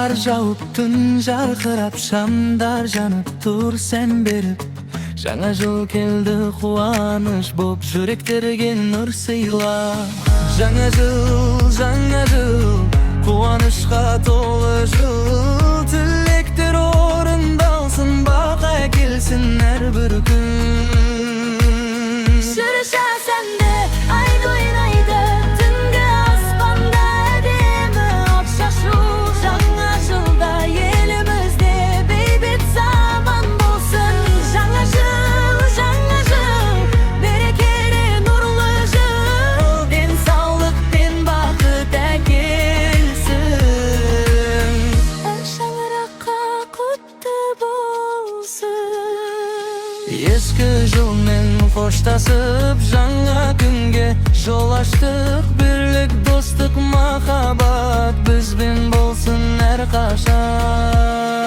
Kar jaup tün jarkırap, şamdar janıp tur sen berip. Жаңа жыл келді, қуаныш боп, жүректерге нұр сыйла. Жаңа жыл, қуанышқа толы жыл. Тілектер орындалсын, бақа келсін әрбір күн. Шырша сәнді айды ойнайды, түнгі аспанда әдемі от шашу. Жаңа жылда елімізде бейбіт заман болсын. Жаңа жыл, берекелі нұрлы жыл. Денсаулық пен бақыт әкелсін. Шаңыраққа құтты болсын. Ескі жылмен қоштасып, жаңа күнге жол аштық. Бірлік, достық, махаббат бізбен болсын әрқашан.